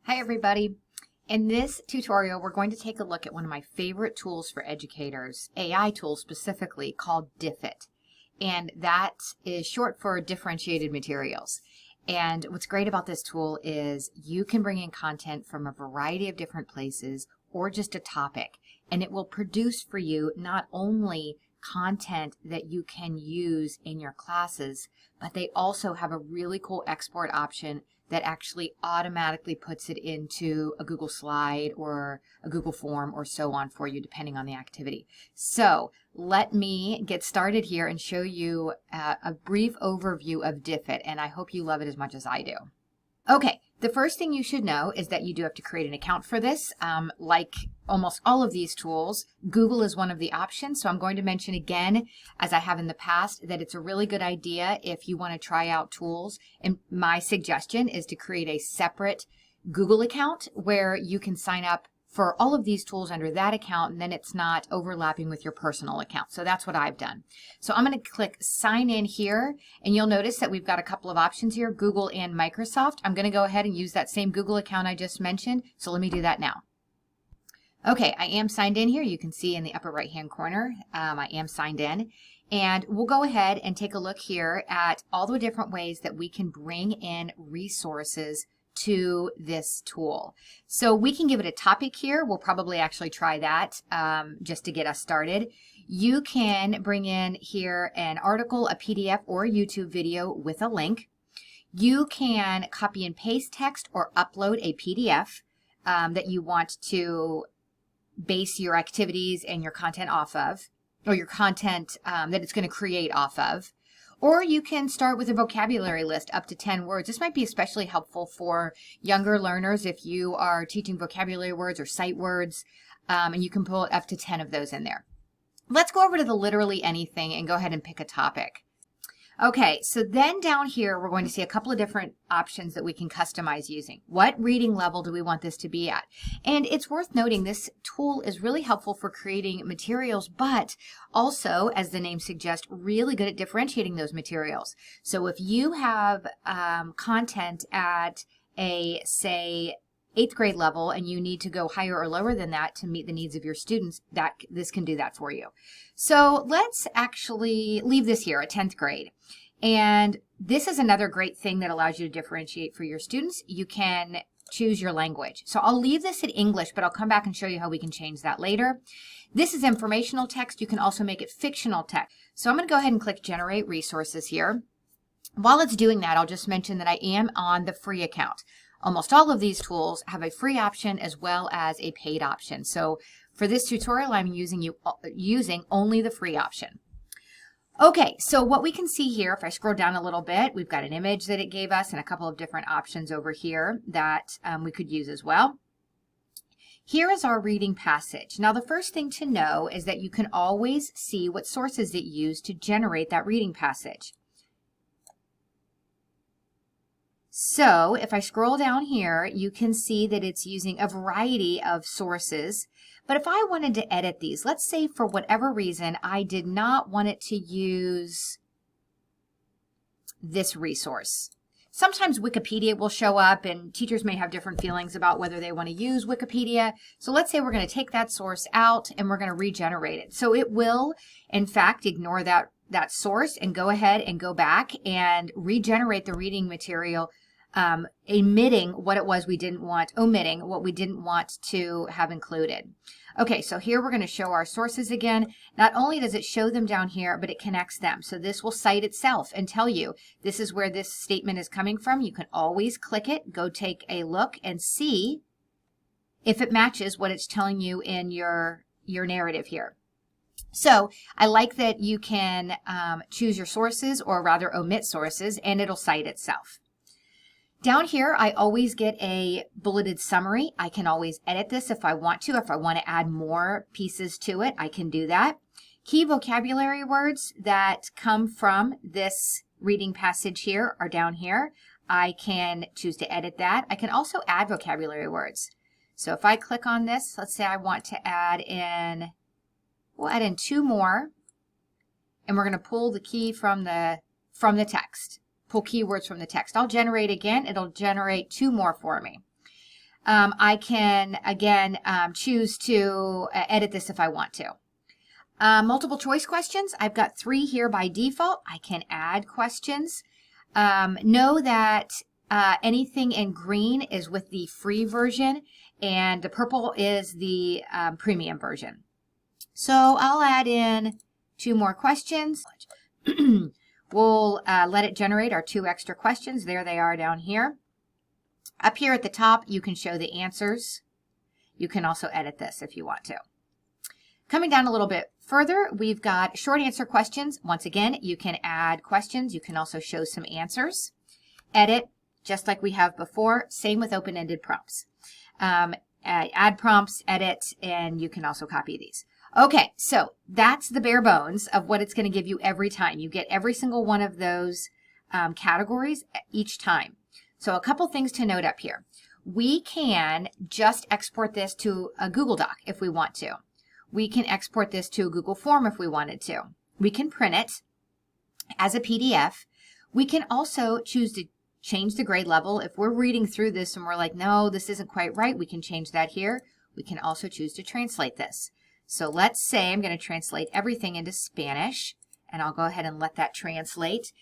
Hi everybody. In this tutorial, we're going to take a look at one of my favorite tools for educators, AI tools specifically, called Diffit. And that is short for differentiated materials. And what's great about this tool is you can bring in content from a variety of different places or just a topic, and it will produce for you not only content that you can use in your classes, but they also have a really cool export option that actually automatically puts it into a Google slide or a Google form or so on for you, depending on the activity. So let me get started here and show you a brief overview of Diffit, and I hope you love it as much as I do. Okay, the first thing you should know is that you do have to create an account for this. Like almost all of these tools, Google is one of the options. So I'm going to mention again, as I have in the past, that it's a really good idea if you want to try out tools. And my suggestion is to create a separate Google account where you can sign up for all of these tools under that account, and then it's not overlapping with your personal account. So that's what I've done. So I'm going to click sign in here, and you'll notice that we've got a couple of options here, Google and Microsoft. I'm going to go ahead and use that same Google account I just mentioned. So let me do that now. Okay, I am signed in here. You can see in the upper right hand corner, I am signed in. And we'll go ahead and take a look here at all the different ways that we can bring in resources to this tool. So we can give it a topic here. We'll probably actually try that just to get us started. You can bring in here an article, a PDF, or a YouTube video with a link. You can copy and paste text or upload a PDF that you want to base your activities and your content off of, or your content that it's going to create off of. Or you can start with a vocabulary list up to 10 words. This might be especially helpful for younger learners if you are teaching vocabulary words or sight words, and you can pull up to 10 of those in there. Let's go over to the literally anything and go ahead and pick a topic. Okay, so then down here, we're going to see a couple of different options that we can customize using. What reading level do we want this to be at? And it's worth noting this tool is really helpful for creating materials, but also, as the name suggests, really good at differentiating those materials. So if you have content at a, say, 8th grade level and you need to go higher or lower than that to meet the needs of your students, this can do that for you. So let's actually leave this here at 10th grade. And this is another great thing that allows you to differentiate for your students. You can choose your language. So I'll leave this in English, but I'll come back and show you how we can change that later. This is informational text. You can also make it fictional text. So I'm going to go ahead and click Generate Resources here. While it's doing that, I'll just mention that I am on the free account. Almost all of these tools have a free option as well as a paid option. So for this tutorial, I'm using only the free option. Okay, so what we can see here, if I scroll down a little bit, we've got an image that it gave us and a couple of different options over here that we could use as well. Here is our reading passage. Now, the first thing to know is that you can always see what sources it used to generate that reading passage. So if I scroll down here, you can see that it's using a variety of sources. But if I wanted to edit these, let's say for whatever reason, I did not want it to use this resource. Sometimes Wikipedia will show up and teachers may have different feelings about whether they want to use Wikipedia. So let's say we're going to take that source out and we're going to regenerate it. So it will, in fact, ignore that source and go ahead and go back and regenerate the reading material, omitting what we didn't want to have included. Okay, so here we're going to show our sources again. Not only does it show them down here, but it connects them. So this will cite itself and tell you this is where this statement is coming from. You can always click it, go take a look and see if it matches what it's telling you in your narrative here. So I like that you can choose your sources, or rather omit sources, and it'll cite itself. Down here, I always get a bulleted summary. I can always edit this if I want to. If I want to add more pieces to it, I can do that. Key vocabulary words that come from this reading passage here are down here. I can choose to edit that. I can also add vocabulary words. So if I click on this, let's say I want to add in, we'll add in 2 more, and we're going to pull the key from the text. Pull keywords from the text. I'll generate again. It'll generate 2 more for me. I can, again, choose to edit this if I want to. Multiple choice questions. I've got 3 here by default. I can add questions. Know that anything in green is with the free version, and the purple is the premium version. So I'll add in 2 more questions. We'll let it generate our 2 extra questions. There they are down here. Up here at the top, you can show the answers. You can also edit this if you want to. Coming down a little bit further, we've got short answer questions. Once again, you can add questions. You can also show some answers. Edit, just like we have before. Same with open-ended prompts. Add prompts, edit, and you can also copy these. Okay, so that's the bare bones of what it's going to give you every time. You get every single one of those categories each time. So a couple things to note up here. We can just export this to a Google Doc if we want to. We can export this to a Google Form if we wanted to. We can print it as a PDF. We can also choose to change the grade level. If we're reading through this and we're like, no, this isn't quite right, we can change that here. We can also choose to translate this. So let's say I'm going to translate everything into Spanish, and I'll go ahead and let that translate.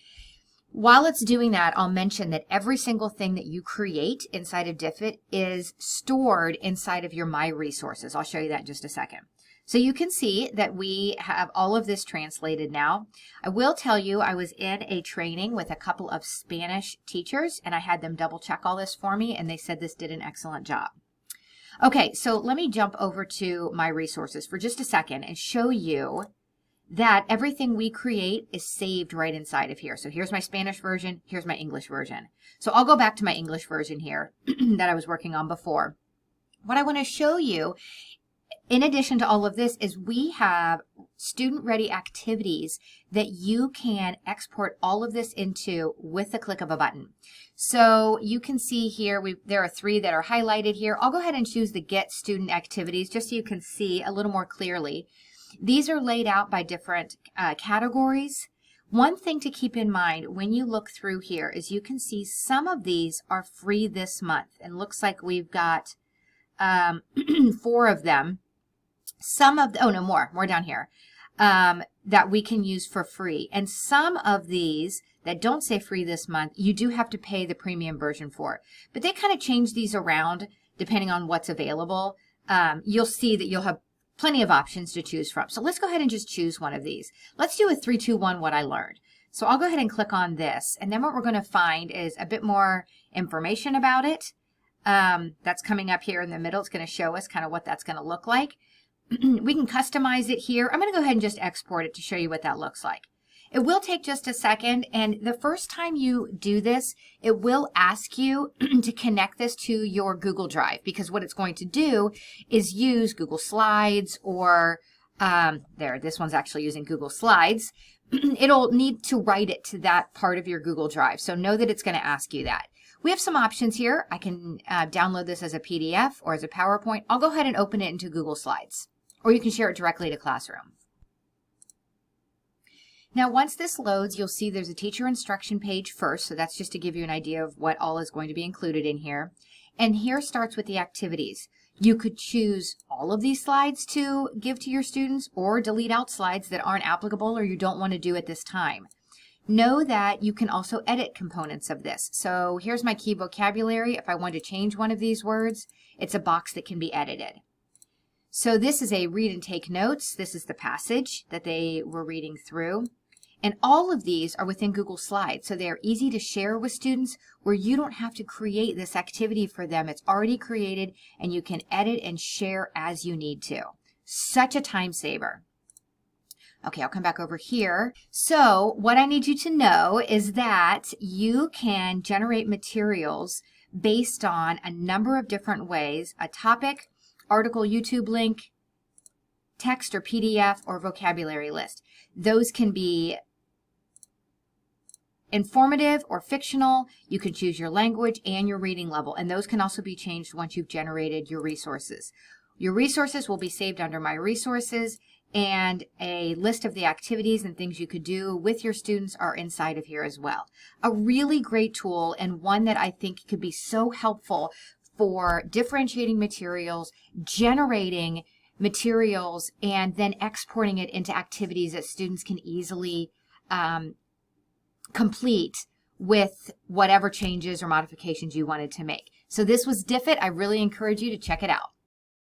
While it's doing that, I'll mention that every single thing that you create inside of Diffit is stored inside of your My Resources. I'll show you that in just a second. So you can see that we have all of this translated now. I will tell you, I was in a training with a couple of Spanish teachers, and I had them double check all this for me, and they said this did an excellent job. Okay, so let me jump over to My Resources for just a second and show you that everything we create is saved right inside of here. So here's my Spanish version, here's my English version. So I'll go back to my English version here that I was working on before. What I want to show you, in addition to all of this, is we have student-ready activities that you can export all of this into with the click of a button. So you can see here, there are 3 that are highlighted here. I'll go ahead and choose the Get Student Activities just so you can see a little more clearly. These are laid out by different categories. One thing to keep in mind when you look through here is you can see some of these are free this month. And looks like we've got 4 of them. Some of, oh no, more down here, that we can use for free. And some of these that don't say free this month, you do have to pay the premium version for. But they kind of change these around depending on what's available. You'll see that you'll have plenty of options to choose from. So let's go ahead and just choose one of these. Let's do a 3, 2, 1, what I learned. So I'll go ahead and click on this. And then what we're going to find is a bit more information about it. That's coming up here in the middle. It's going to show us kind of what that's going to look like. We can customize it here. I'm going to go ahead and just export it to show you what that looks like. It will take just a second, and the first time you do this, it will ask you to connect this to your Google Drive, because what it's going to do is use Google Slides or, this one's actually using Google Slides. It'll need to write it to that part of your Google Drive, so know that it's going to ask you that. We have some options here. I can download this as a PDF or as a PowerPoint. I'll go ahead and open it into Google Slides, or you can share it directly to Classroom. Now, once this loads, you'll see there's a teacher instruction page first, so that's just to give you an idea of what all is going to be included in here. And here starts with the activities. You could choose all of these slides to give to your students or delete out slides that aren't applicable or you don't want to do at this time. Know that you can also edit components of this. So here's my key vocabulary. If I want to change one of these words, it's a box that can be edited. So this is a read and take notes. This is the passage that they were reading through. And all of these are within Google Slides, so they're easy to share with students where you don't have to create this activity for them. It's already created, and you can edit and share as you need to. Such a time saver. Okay, I'll come back over here. So what I need you to know is that you can generate materials based on a number of different ways: a topic, article, YouTube link, text or PDF, or vocabulary list. Those can be informative or fictional. You can choose your language and your reading level, and those can also be changed once you've generated your resources. Your resources will be saved under My Resources, and a list of the activities and things you could do with your students are inside of here as well. A really great tool, and one that I think could be so helpful for differentiating materials, generating materials, and then exporting it into activities that students can easily complete with whatever changes or modifications you wanted to make. So this was Diffit. I really encourage you to check it out.